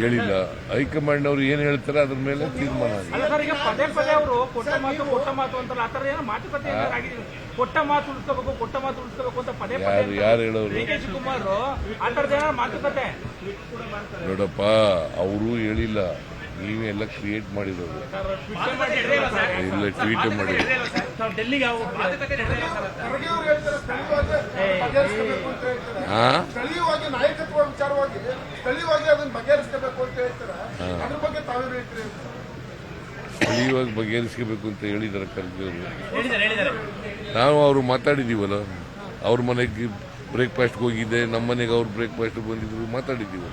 ಹೇಳಿಲ್ಲ. ಹೈಕಮಾಂಡ್ ಅವರು ಏನು ಹೇಳ್ತಾರೆ ಅದ್ರ ಮೇಲೆ ತೀರ್ಮಾನ ಈಗ ಪದೇ ಪದೇ ಅವರು ಕೊಟ್ಟ ಮಾತು ಅಂತಲ್ಲ ಆ ಥರ ಏನೋ ಮಾತುಕತೆ ಕೊಟ್ಟ ಮಾತು ಉಳಿಸ್ಕೋಬೇಕು ಅಂತ ಪದೇ ಪದೇ ಯಾರು ಹೇಳೋರು? ಡಿ ಕೆ ಶಿವಕುಮಾರ್ ಆ ಥರದ ಮಾತುಕತೆ ನೋಡಪ್ಪ, ಅವರು ಹೇಳಿಲ್ಲ, ನೀವೆಲ್ಲ ಕ್ರಿಯೇಟ್ ಮಾಡಿರೋದು. ಇಲ್ಲ, ಟ್ವೀಟ್ ಮಾಡಿರೋದು. ಡೆಲ್ಲಿಗೆ ಸ್ಥಳೀಯವಾಗಿ ನಾಯಕತ್ವ ವಿಚಾರವಾಗಿ ಸ್ಥಳೀಯವಾಗಿ ಅದನ್ನ ಬಗೆಹರಿಸಬೇಕು ಅಂತ ಹೇಳ್ತಾರೆ. ಅದ್ರ ಬಗ್ಗೆ ತಾವೇನು ಹೇಳ್ತೀರಿ? ಸ್ಥಳೀಯವಾಗಿ ಬಗೆಹರಿಸಬೇಕು ಅಂತ ಹೇಳಿದಾರೆ ಕರ್ಜಿಯವರು. ನಾವು ಅವರು ಮಾತಾಡಿದೀವಲ್ಲ, ಅವ್ರ ಮನೆಗೆ ಬ್ರೇಕ್ಫಾಸ್ಟ್ಗೆ ಹೋಗಿದ್ದೆ, ನಮ್ಮ ಮನೆಗೆ ಅವ್ರು ಬ್ರೇಕ್ಫಾಸ್ಟ್ ಬಂದಿದ್ರು, ಮಾತಾಡಿದ್ದೀವಿ.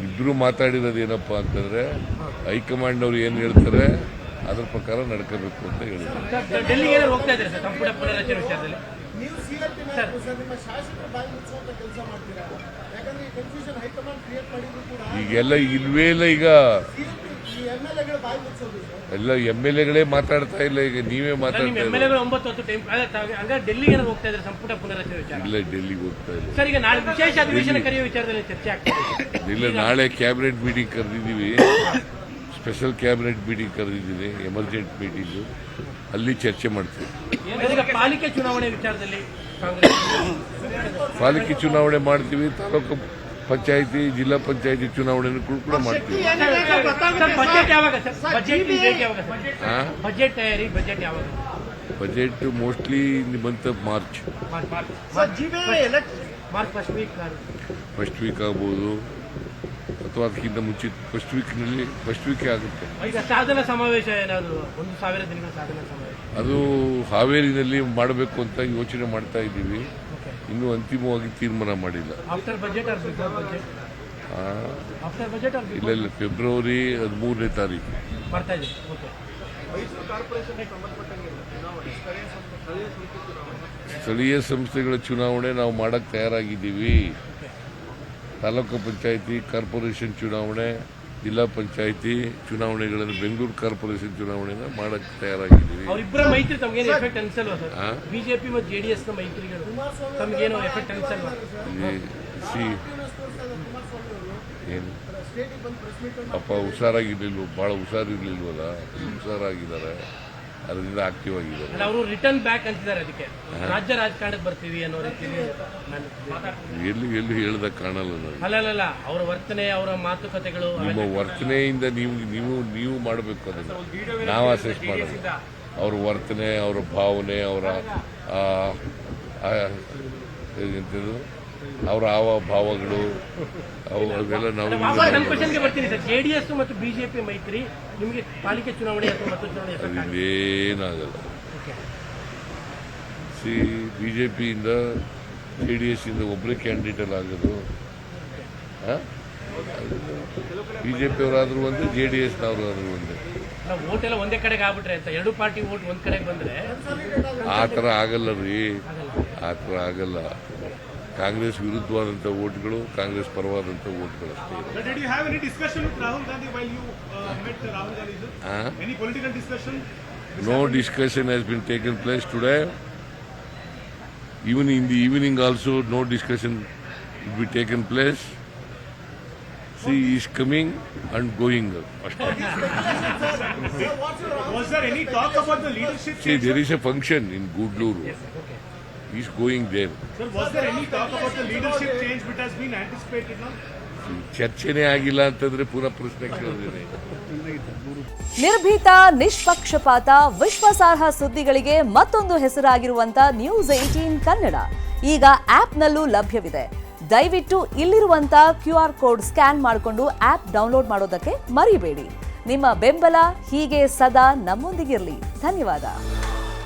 ಇಬ್ರು ಮಾತಾಡಿರೋದು ಏನಪ್ಪಾ ಅಂತಂದ್ರೆ ಹೈಕಮಾಂಡ್ ಅವ್ರು ಏನ್ ಹೇಳ್ತಾರೆ ಅದ್ರ ಪ್ರಕಾರ ನಡ್ಕೋಬೇಕು ಅಂತ ಹೇಳಿದ್ರು. ನೀವು ಸಿಆರ್ಪಿ ನಿಮ್ಮ ಶಾಸಕರ ಬಾಯಿ ಮುಚ್ಚುವಂತ ಕೆಲಸ ಮಾಡ್ತೀರಾ? ಯಾಕಂದ್ರೆ ಈ ಕನ್ಫ್ಯೂಷನ್ ಹೈಕಮಾಂಡ್ ಕ್ರಿಯೇಟ್ ಮಾಡಿದ್ರು ಕೂಡ ಈಗೆಲ್ಲ ಇಲ್ವೇ ಇಲ್ಲ. ಈಗ ಎಂಎಲ್ಎಗಳು ಬಾಯಿ ಮುಚ್ಚೋದು ಎಲ್ಲ ಎಂಎಲ್ಎಗಳೇ ಮಾತಾಡ್ತಾ ಇಲ್ಲ. ಈಗ ನೀವೇ ಮಾತಾಡ್ತಾ ಇಲ್ಲ. ಇಲ್ಲ, ಡೆಲ್ಲಿಗೆ ಹೋಗ್ತಾ ಇಲ್ಲ. ನಾಳೆ ಕ್ಯಾಬಿನೆಟ್ ಮೀಟಿಂಗ್ ಕರೆದಿದ್ದೀವಿ, ಸ್ಪೆಷಲ್ ಕ್ಯಾಬಿನೆಟ್ ಮೀಟಿಂಗ್ ಕರೆದಿದ್ದೀನಿ, ಎಮರ್ಜೆಂಟ್ ಮೀಟಿಂಗ್. ಅಲ್ಲಿ ಚರ್ಚೆ ಮಾಡ್ತೀವಿ. ಪಾಲಿಕೆ ಚುನಾವಣೆ ವಿಚಾರದಲ್ಲಿ ಪಾಲಿಕೆ ಚುನಾವಣೆ ಮಾಡ್ತೀವಿ, ತಾಲೂಕು ಪಂಚಾಯತಿ, ಜಿಲ್ಲಾ ಪಂಚಾಯತಿ ಚುನಾವಣೆ ಕೂಡ ಮಾಡ್ತೀವಿ. ಬಜೆಟ್ ತಯಾರಿ, ಬಜೆಟ್ ಯಾವಾಗ? Budget mostly in the month of March first week ಆಗ್ಬೋದು, ಅಥವಾ ಅದಕ್ಕಿಂತ ಮುಂಚಿತ ಫಸ್ಟ್ ವೀಕ್ ಆಗುತ್ತೆ. ಈಗ ಸಾಧನಾ ಸಮಾವೇಶ ಏನಾದ್ರು 1000 ದಿನಗಳ ಸಾಧನಾ ಸಮಾವೇಶ ಅದು ಹಾವೇರಿನಲ್ಲಿ ಮಾಡಬೇಕು ಅಂತ ಯೋಚನೆ ಮಾಡ್ತಾ ಇದ್ದೀವಿ. ಇನ್ನೂ ಅಂತಿಮವಾಗಿ ತೀರ್ಮಾನ ಮಾಡಿಲ್ಲ. ಆಫ್ಟರ್ ಬಜೆಟ್ ಇಲ್ಲ, ಫೆಬ್ರವರಿ 13ನೇ ತಾರೀಕು ಬರ್ತಾ ಇದೆ. ಸ್ಥಳೀಯ ಸಂಸ್ಥೆಗಳ ಚುನಾವಣೆ ನಾವು ಮಾಡಕ್ ತಯಾರಾಗಿದ್ದೀವಿ. ತಾಲೂಕು ಪಂಚಾಯತಿ, ಕಾರ್ಪೊರೇಷನ್ ಚುನಾವಣೆ, ಜಿಲ್ಲಾ ಪಂಚಾಯತಿ ಚುನಾವಣೆಗಳನ್ನು, ಬೆಂಗಳೂರು ಕಾರ್ಪೊರೇಷನ್ ಚುನಾವಣೆನ ಮಾಡಕ್ ತಯಾರಾಗಿದ್ದೀವಿ. ಅವರಿಬ್ಬರ ಮೈತ್ರಿ ತಮಗೇನು ಎಫೆಕ್ಟ್ ಅನ್ಸಲ್ವಾ ಸರ್? ಬಿಜೆಪಿ ಮತ್ತು ಜೆಡಿಎಸ್ ನ ಮೈತ್ರಿಗಳು ತಮಗೇನು ಎಫೆಕ್ಟ್ ಅನ್ಸಲ್ವಾ? ಏನು ಅಪ್ಪ ಹುಷಾರಾಗಿರ್ಲಿಲ್ವ? ಬಹಳ ಹುಷಾರಿರ್ಲಿಲ್ವಲ್ಲ, ಹುಷಾರಾಗಿದ್ದಾರೆ, ಅದರಿಂದ ಆಕ್ಟಿವ್ ಆಗಿದ್ದಾರೆ. ಅವರು ರಿಟರ್ನ್ ಬ್ಯಾಕ್ ಅಂತಿದ್ದಾರೆ. ಅದಕ್ಕೆ ರಾಜ್ಯ ರಾಜಕಾರಣಕ್ಕೆ ಬರ್ತೀವಿ ಅನ್ನೋ ರೀತಿಯಲ್ಲಿ ಎಲ್ಲಿ ಹೇಳ್ದ ಕಾಣಲ್ಲ ನಾನು. ಅಲ್ಲ, ಅವರ ವರ್ತನೆ, ಅವರ ಮಾತುಕತೆಗಳು, ನಿಮ್ಮ ವರ್ತನೆಯಿಂದ ನೀವು ಮಾಡಬೇಕು, ಅದನ್ನು ನಾವು ಅಸೆಸ್ ಮಾಡೋದು. ಅವ್ರ ವರ್ತನೆ, ಅವರ ಭಾವನೆ, ಅವರ ಎಂಥದ್ದು, ಅವರ ಭಾವಗಳು, ಅವೆಲ್ಲ ನಾವು. ನನ್ನ ಕ್ವಶನ್ಗೆ ಬರ್ತೀನಿ ಸರ್. ಜೆಡಿಎಸ್ ಮತ್ತು ಬಿಜೆಪಿ ಮೈತ್ರಿ ನಿಮಗೆ ಪಾಲಿಕೆ ಚುನಾವಣೆ ಅಥವಾ ಮತ ಚುನಾವಣೆ ಏನಾಗಲ್ಲ. ಬಿಜೆಪಿಯಿಂದ ಜೆಡಿಎಸ್ ಇಂದ ಒಬ್ಬರೇ ಕ್ಯಾಂಡಿಡೇಟ್ ಆಗೋದು. ಬಿಜೆಪಿ ಅವರಾದ್ರೂ ಒಂದೇ, ಜೆಡಿಎಸ್ ನವರಾದ್ರೂ ಒಂದೇ. ವೋಟ್ ಎಲ್ಲ ಒಂದೇ ಕಡೆಗೆ ಆಗ್ಬಿಟ್ರೆ ಅಂತ, ಎರಡು ಪಾರ್ಟಿ ವೋಟ್ ಒಂದ್ ಕಡೆಗೆ ಬಂದ್ರೆ ಆ ಥರ ಆಗಲ್ಲ ರೀ, ಆ ಥರ ಆಗಲ್ಲ. ಕಾಂಗ್ರೆಸ್ ವಿರುದ್ಧವಾದಂಥ ವೋಟ್ಗಳು, ಕಾಂಗ್ರೆಸ್ ಪರವಾದಂಥ ವೋಟ್ಗಳು ಅಷ್ಟೇ. No discussion has been taken place today. Even in the evening also, no discussion will be taken place. See, he is coming and going. Was there any talk about the leadership? See, there is a function in Gudluru. He is going there. Sir, was there any talk about the leadership change which has been anticipated now? ಚರ್ಚೆನೇ ಆಗಿಲ್ಲ ಅಂತಂದ್ರೆ ಪೂರಾ ಪ್ರಶ್ನೆ ಕೇಳಿದ್ರೆ. ನಿರ್ಭೀತ, ನಿಷ್ಪಕ್ಷಪಾತ, ವಿಶ್ವಾಸಾರ್ಹ ಸುದ್ದಿಗಳಿಗೆ ಮತ್ತೊಂದು ಹೆಸರಾಗಿರುವಂತ News18 Kannada ಈಗ ಆಪ್ನಲ್ಲೂ ಲಭ್ಯವಿದೆ. ದಯವಿಟ್ಟು ಇಲ್ಲಿರುವಂತ QR ಕೋಡ್ ಸ್ಕ್ಯಾನ್ ಮಾಡಿಕೊಂಡು ಆಪ್ ಡೌನ್ಲೋಡ್ ಮಾಡೋದಕ್ಕೆ ಮರಿಬೇಡಿ. ನಿಮ್ಮ ಬೆಂಬಲ ಹೀಗೆ ಸದಾ ನಮ್ಮೊಂದಿಗಿರಲಿ. ಧನ್ಯವಾದ.